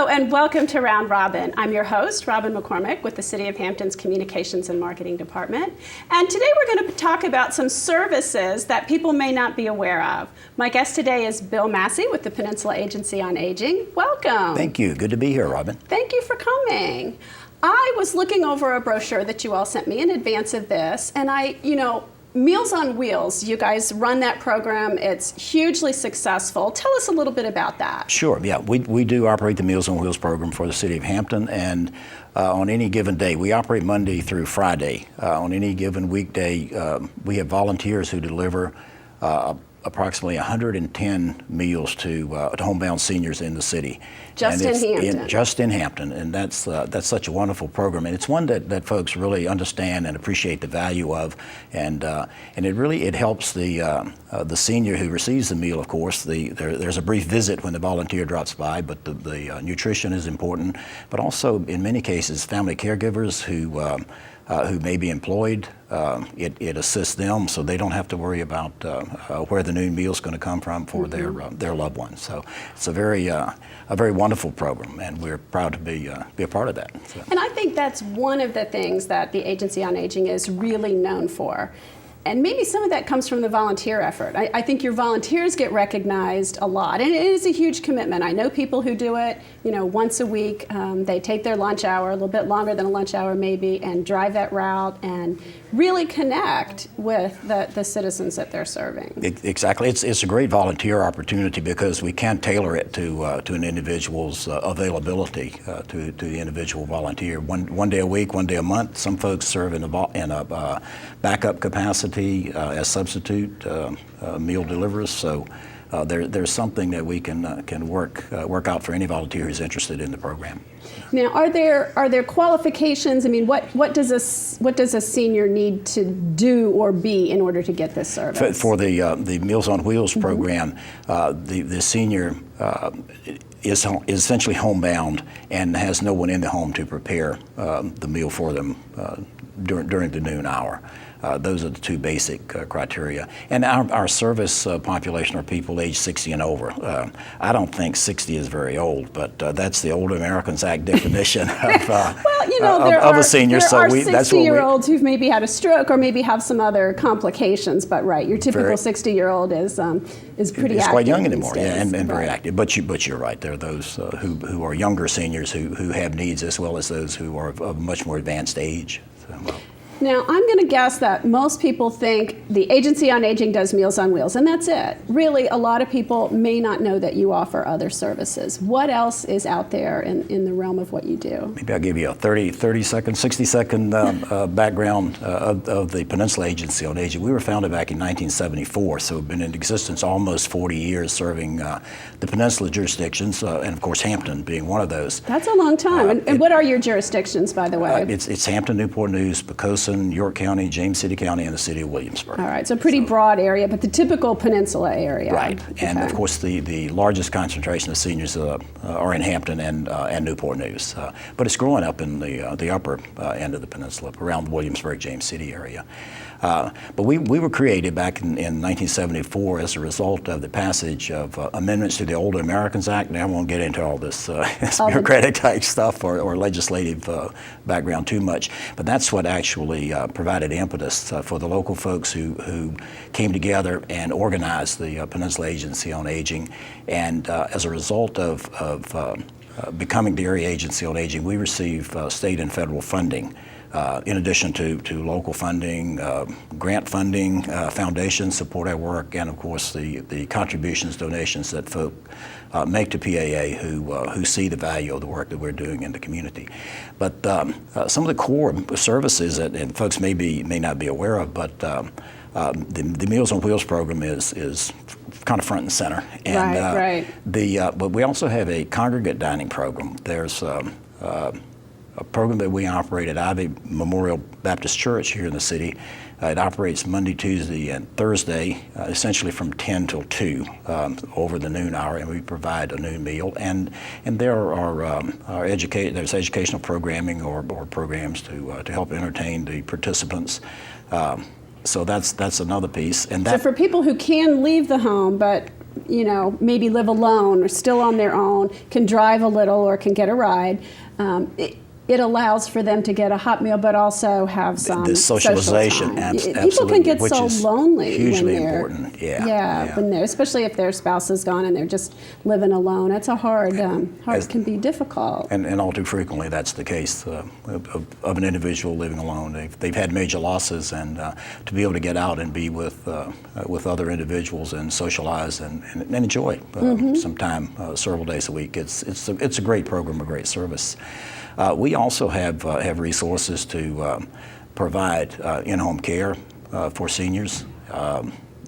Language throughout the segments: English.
Hello and welcome to Round Robin. I'm your host, Robin McCormick with the City of Hampton's Communications and Marketing Department. And today we're going to talk about some services that people may not be aware of. My guest today is Bill Massey with the Peninsula Agency on Aging. Welcome. Thank you. Good to be here, Robin. Thank you for coming. I was looking over a brochure that you all sent me in advance of this, and Meals on Wheels, you guys run that program. It's hugely successful. Tell us a little bit about that. Sure, yeah. We do operate the Meals on Wheels program for the City of Hampton, and on any given day, we operate Monday through Friday. On any given weekday, we have volunteers who deliver approximately 110 meals to homebound seniors in the city. Just in Hampton. Just in Hampton, and that's such a wonderful program, and it's one that folks really understand and appreciate the value of, and it helps the senior who receives the meal. Of course, there's a brief visit when the volunteer drops by, but the nutrition is important, but also in many cases family caregivers who may be employed. It assists them so they don't have to worry about where the noon meal is going to come from for their loved ones. So it's a very wonderful program, and we're proud to be a part of that. So. And I think that's one of the things that the Agency on Aging is really known for. And maybe some of that comes from the volunteer effort. I think your volunteers get recognized a lot, and it is a huge commitment. I know people who do it, once a week. They take their lunch hour, a little bit longer than a lunch hour maybe, and drive that route and really connect with the citizens that they're serving. Exactly. It's a great volunteer opportunity because we can tailor it to an individual's availability to the individual volunteer. One day a week, one day a month. Some folks serve in a backup capacity as substitute meal deliverers. So there's something that we can work out for any volunteer who's interested in the program. Now, are there qualifications? I mean, what does a senior need to do or be in order to get this service? For the Meals on Wheels program, the senior is essentially homebound and has no one in the home to prepare the meal for them during the noon hour. Those are the two basic criteria. And our service population are people age 60 and over. I don't think 60 is very old, but that's the Older Americans Act definition of a senior. There are 60-year-olds who've maybe had a stroke or maybe have some other complications, but right, your typical 60-year-old is pretty active. It's quite young anymore, yeah, and very active. But you're right. There are those who are younger seniors who have needs as well as those who are of much more advanced age. So, Now, I'm going to guess that most people think the Agency on Aging does Meals on Wheels, and that's it. Really, a lot of people may not know that you offer other services. What else is out there in the realm of what you do? Maybe I'll give you a 30-second, 60-second background of the Peninsula Agency on Aging. We were founded back in 1974, so we've been in existence almost 40 years serving the Peninsula jurisdictions, and of course Hampton being one of those. That's a long time. And what are your jurisdictions, by the way? It's Hampton, Newport News, Pocosin, York County, James City County, and the city of Williamsburg. All right, so pretty broad area, but the typical peninsula area. Right, and of course the largest concentration of seniors are in Hampton and Newport News, but it's growing up in the upper end of the peninsula, around the Williamsburg, James City area. But we were created back in 1974 as a result of the passage of amendments to the Older Americans Act. Now I won't get into all this bureaucratic type stuff or legislative background too much, but that's what actually provided impetus for the local folks who came together and organized the Peninsula Agency on Aging. And as a result of becoming the Area Agency on Aging, we receive state and federal funding. In addition to local funding, grant funding, foundations support our work, and of course the contributions, donations that folk make to PAA who see the value of the work that we're doing in the community. But some of the core services that folks may not be aware of, but the Meals on Wheels program is kind of front and center. And, right. But we also have a congregate dining program. There's a program that we operate at Ivy Memorial Baptist Church here in the city. It operates Monday, Tuesday, and Thursday, essentially from 10 till 2 over the noon hour, and we provide a noon meal. And there are there's educational programming or programs to help entertain the participants. So that's another piece. And so for people who can leave the home but maybe live alone or still on their own, can drive a little or can get a ride, it allows for them to get a hot meal, but also have some the socialization. social time. Absolutely, People can get so lonely hugely when they're important. Yeah. when they're, especially if their spouse is gone and they're just living alone. That's a hard can be difficult. And all too frequently, that's the case of an individual living alone. They've had major losses, and to be able to get out and be with other individuals and socialize and enjoy some time, several days a week, it's a great program, a great service. We also have resources to provide in-home care for seniors.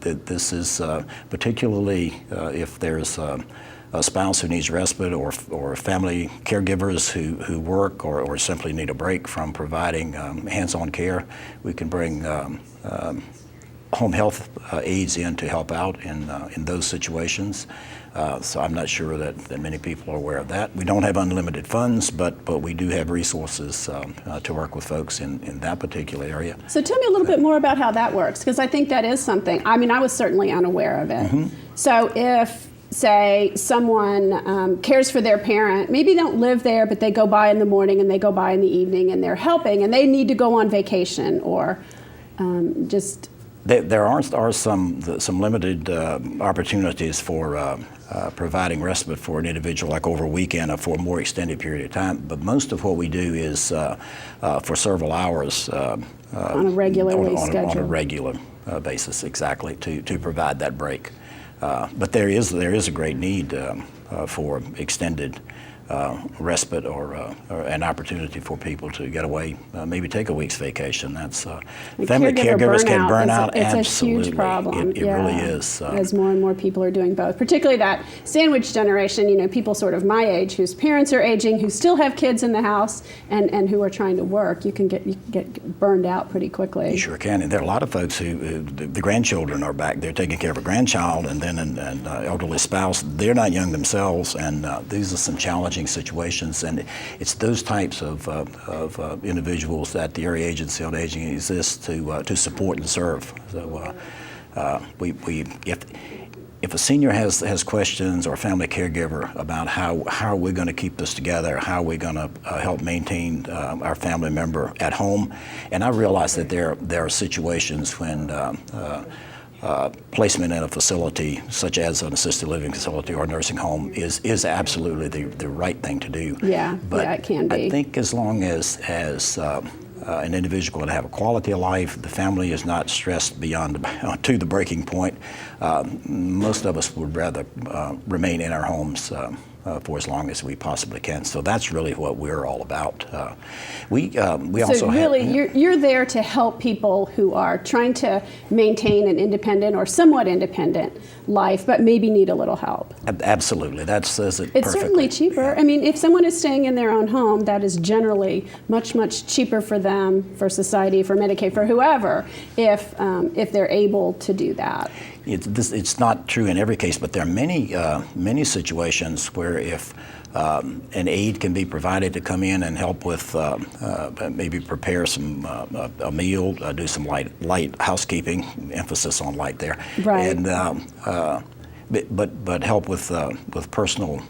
This is particularly if there's a spouse who needs respite or family caregivers who work or simply need a break from providing hands-on care. We can bring home health aides in to help out in those situations. So I'm not sure that many people are aware of that. We don't have unlimited funds, but we do have resources to work with folks in that particular area. So tell me a little bit more about how that works, because I think that is something. I mean, I was certainly unaware of it. Mm-hmm. So if, say, someone cares for their parent, maybe they don't live there, but they go by in the morning and they go by in the evening and they're helping, and they need to go on vacation or just... There are some limited opportunities for providing respite for an individual, like over a weekend or for a more extended period of time. But most of what we do is for several hours on a regularly scheduled. On a regular basis, exactly, to provide that break. But there is a great need for extended respite or an opportunity for people to get away, maybe take a week's vacation. That's family caregivers can burn out. It's Absolutely. a huge problem. It really is. As more and more people are doing both, particularly that sandwich generation, people sort of my age whose parents are aging, who still have kids in the house and who are trying to work. You can get burned out pretty quickly. You sure can. And there are a lot of folks who the grandchildren are back. They're taking care of a grandchild and then an elderly spouse. They're not young themselves, and these are some challenging situations, and it's those types of individuals that the Area Agency on Aging exists to support and serve. So if a senior has questions or a family caregiver about how are we going to keep this together, how are we going to help maintain our family member at home, and I realize that there are situations when placement in a facility, such as an assisted living facility or a nursing home, is absolutely the right thing to do. But it can be. I think as long as an individual can have a quality of life, the family is not stressed to the breaking point, most of us would rather remain in our homes for as long as we possibly can. So that's really what we're all about. We also really you're there to help people who are trying to maintain an independent or somewhat independent life, but maybe need a little help. Absolutely, that says it It's perfectly. Certainly cheaper. Yeah. I mean, if someone is staying in their own home, that is generally much, much cheaper for them, for society, for Medicaid, for whoever, if they're able to do that. It's not true in every case, but there are many situations where if an aide can be provided to come in and help with maybe prepare a meal, do some light housekeeping, emphasis on light there, right. And but help with personal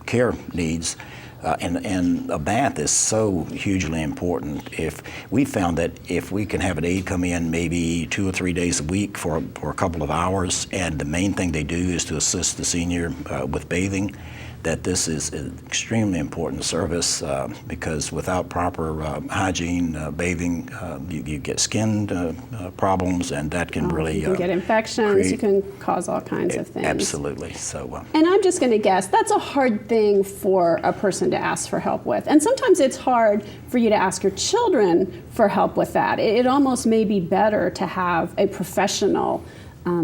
care needs. And a bath is so hugely important. If we found that if we can have an aide come in maybe 2 or 3 days a week for a couple of hours, and the main thing they do is to assist the senior with bathing, that this is an extremely important service because without proper hygiene, bathing, you get skin problems, and that can really you can get infections. You can cause all kinds of things. Absolutely. So. And I'm just going to guess that's a hard thing for a person to ask for help with, and sometimes it's hard for you to ask your children for help with that. It almost may be better to have a professional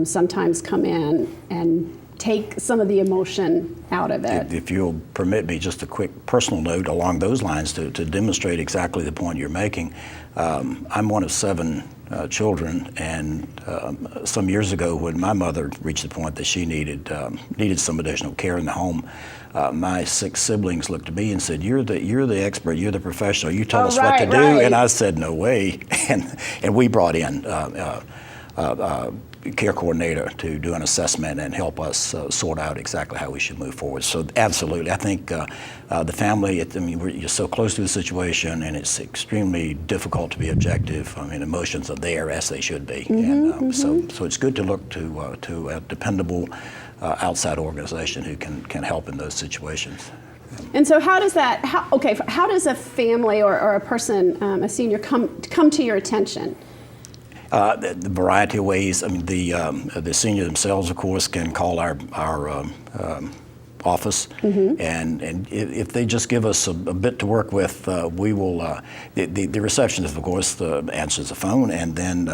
sometimes come in and take some of the emotion out of it. If you'll permit me just a quick personal note along those lines to demonstrate exactly the point you're making. I'm one of 7 children, and some years ago when my mother reached the point that she needed some additional care in the home, my 6 siblings looked at me and said, "You're the expert, you're the professional, you tell us what to do." And I said, "No way." And we brought in care coordinator to do an assessment and help us sort out exactly how we should move forward. So absolutely, I think the family, you're so close to the situation, and it's extremely difficult to be objective. I mean, emotions are there as they should be. And so it's good to look to a dependable outside organization who can help in those situations. And so how does a family or a person, a senior, come to your attention? The variety of ways. I mean, the senior themselves, of course, can call our office, and if they just give us a bit to work with, we will. The receptionist, of course, answers the phone and then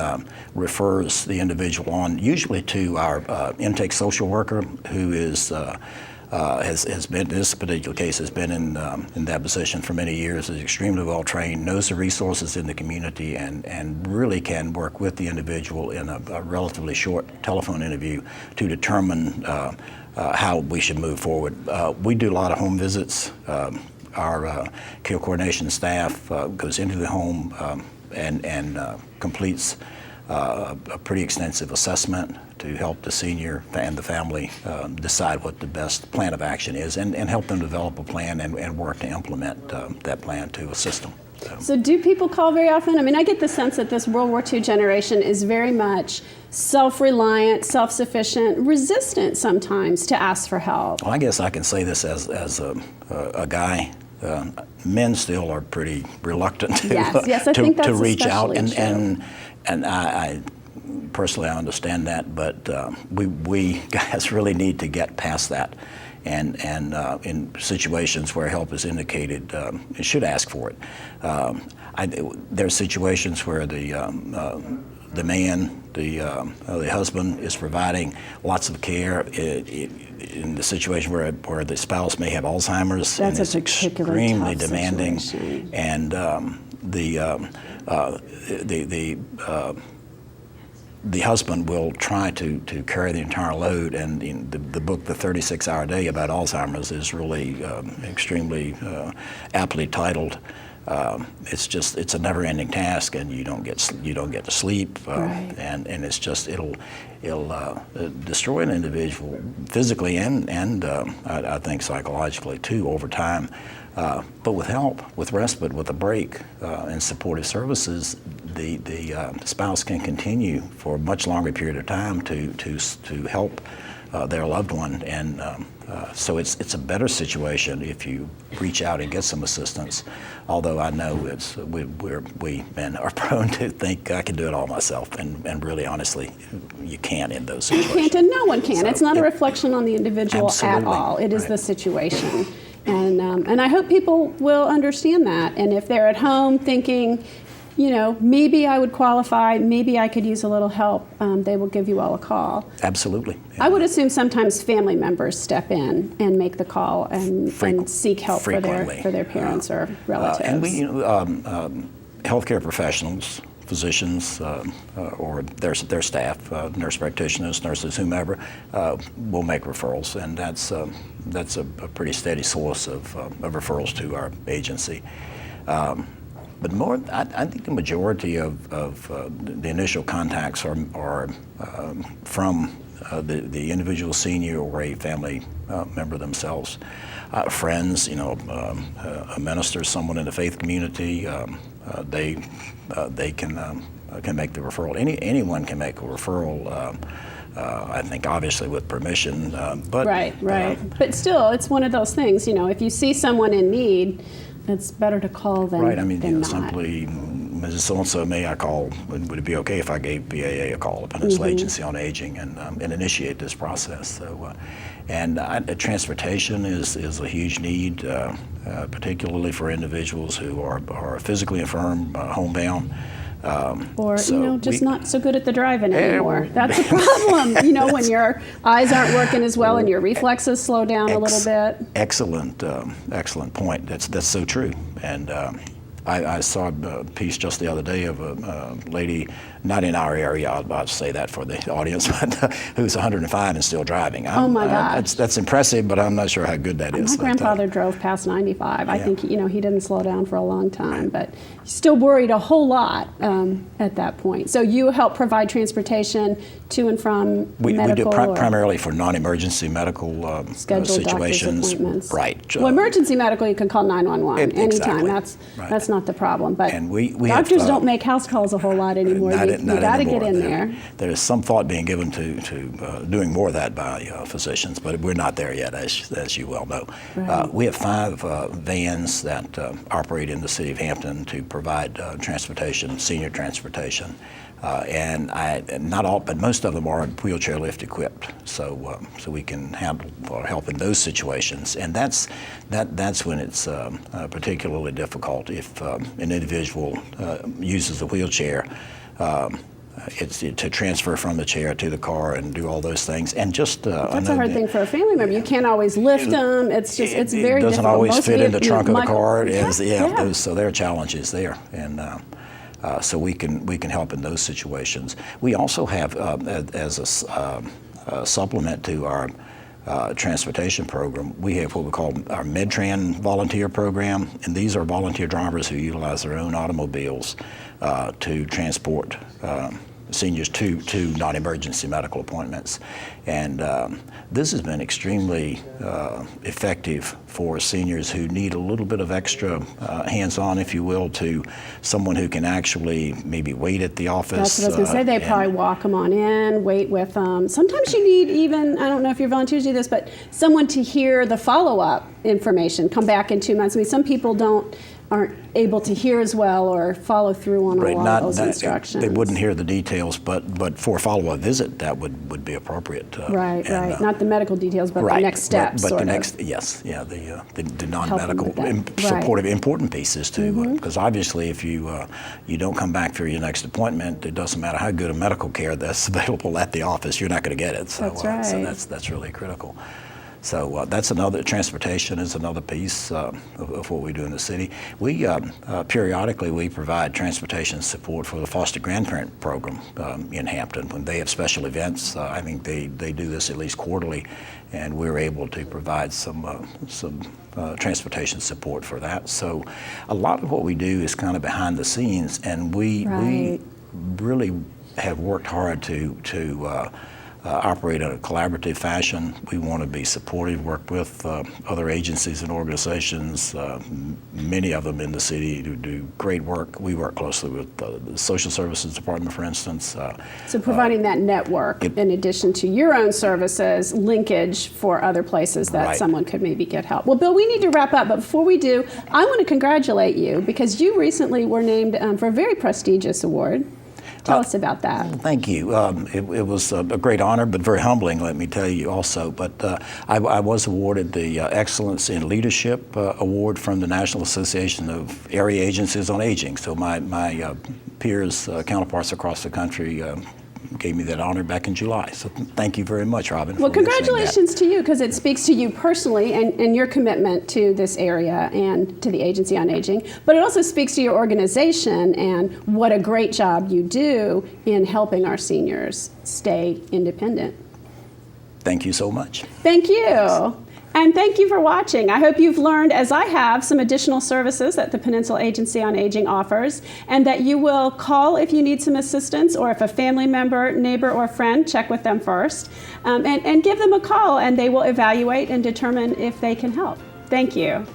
refers the individual on, usually to our intake social worker, who is. Has been, in this particular case, has been in that position for many years, is extremely well trained, knows the resources in the community, and really can work with the individual in a relatively short telephone interview to determine how we should move forward. We do a lot of home visits. Our care coordination staff goes into the home and completes a pretty extensive assessment to help the senior and the family decide what the best plan of action is, and help them develop a plan and work to implement that plan to assist them. So do people call very often? I mean, I get the sense that this World War II generation is very much self-reliant, self-sufficient, resistant sometimes to ask for help. Well, I guess I can say this as a guy. Men still are pretty reluctant to reach out, and I personally, I understand that, but we guys really need to get past that, and in situations where help is indicated, you should ask for it. There are situations where the man, the husband, is providing lots of care in the situation where the spouse may have Alzheimer's, and it's extremely demanding, and the husband will try to carry the entire load, and the book, The 36-Hour Day, about Alzheimer's is really extremely aptly titled. It's a never-ending task, and you don't get to sleep, right. and it's just it'll destroy an individual physically and I think psychologically too over time. But with help, with respite, with a break, and supportive services, the spouse can continue for a much longer period of time to help their loved one, and so it's a better situation if you reach out and get some assistance. Although I know we men are prone to think I can do it all myself, and really, honestly, you can't in those situations. You can't, and no one can. So it's not a reflection on the individual absolutely. At all. It is the situation. And I hope people will understand that. And if they're at home thinking, maybe I would qualify, maybe I could use a little help, they will give you all a call. Absolutely. Yeah. I would assume sometimes family members step in and make the call and seek help for their parents or relatives. And we, healthcare professionals, physicians, or their staff, nurse practitioners, nurses, whomever, will make referrals, and that's a pretty steady source of referrals to our agency. But more, I think the majority of the initial contacts are from the individual senior or a family member themselves. Friends, a minister, someone in the faith community, they can make the referral. Anyone can make a referral. I think obviously with permission, but right. But still, it's one of those things. If you see someone in need, it's better to call them. Right. I mean, than not. Simply, Mrs. So-and-so, may I call? Would it be okay if I gave BAA a call, the Peninsula Agency on Aging, and initiate this process? So, transportation is a huge need, particularly for individuals who are physically infirm, homebound. Or not so good at the driving anymore. That's a problem. When your eyes aren't working as well and your reflexes slow down a little bit. Excellent point. That's so true. And I saw a piece just the other day of a lady, not in our area, I'll say that for the audience, but who's 105 and still driving. Oh my gosh. That's impressive, but I'm not sure how good that is. My grandfather drove past 95. I Yeah. think, he didn't slow down for a long time, but still worried a whole lot at that point. So you help provide transportation to and from We do medical or primarily for non-emergency medical scheduled situations. doctor's appointments. Right. Well, emergency medical, you can call 911 anytime. Exactly. That's not the problem. But And we doctors have, don't make house calls a whole lot anymore. Not You got to anymore. get in there. There is some thought being given to doing more of that by physicians, but we're not there yet, as you well know. Right. We have 5 vans that operate in the city of Hampton to provide transportation, senior transportation. And not all, but most of them are wheelchair lift equipped, so we can handle or help in those situations. And that's when it's particularly difficult if an individual uses a wheelchair. It's to transfer from the chair to the car and do all those things, and just That's a hard thing for a family member. You can't always lift them. It's very difficult. It doesn't always fit in the trunk of the car. Yeah. So there are challenges there, and so we can help in those situations. We also have as a supplement to our transportation program, we have what we call our MedTran volunteer program, and these are volunteer drivers who utilize their own automobiles to transport seniors to non-emergency medical appointments. And this has been extremely effective for seniors who need a little bit of extra hands-on, if you will, to someone who can actually maybe wait at the office. That's what I was going to say. They probably walk them on in, wait with them. Sometimes you need even, I don't know if your volunteers do this, but someone to hear the follow-up information, come back in 2 months. I mean, some people aren't able to hear as well or follow through on a lot of those instructions. They wouldn't hear the details, but for a follow-up visit, that would be appropriate. Right. Not the medical details, but the next steps. But the next, yes, the non-medical supportive important pieces too. Because obviously, if you don't come back for your next appointment, it doesn't matter how good a medical care that's available at the office, you're not going to get it. So, that's right. So that's really critical. So that's another, transportation is another piece of what we do in the city. We periodically we provide transportation support for the foster grandparent program in Hampton. When they have special events, I think they do this at least quarterly, and we're able to provide some transportation support for that. So a lot of what we do is kind of behind the scenes, and we really have worked hard to operate in a collaborative fashion. We want to be supportive, work with other agencies and organizations, many of them in the city who do great work. We work closely with the Social Services Department, for instance. So providing that network in addition to your own services, linkage for other places that someone could maybe get help. Well, Bill, we need to wrap up, but before we do, I want to congratulate you because you recently were named for a very prestigious award. Tell us about that. Thank you. It was a great honor, but very humbling, let me tell you also. But I was awarded the Excellence in Leadership Award from the National Association of Area Agencies on Aging. So my peers, counterparts across the country gave me that honor back in July. So thank you very much, Robin. Well, congratulations to you, because it speaks to you personally and your commitment to this area and to the Agency on Aging, but it also speaks to your organization and what a great job you do in helping our seniors stay independent. Thank you so much. Thank you. Thanks. And thank you for watching. I hope you've learned, as I have, some additional services that the Peninsula Agency on Aging offers, and that you will call if you need some assistance, or if a family member, neighbor, or friend, check with them first, and give them a call, and they will evaluate and determine if they can help. Thank you.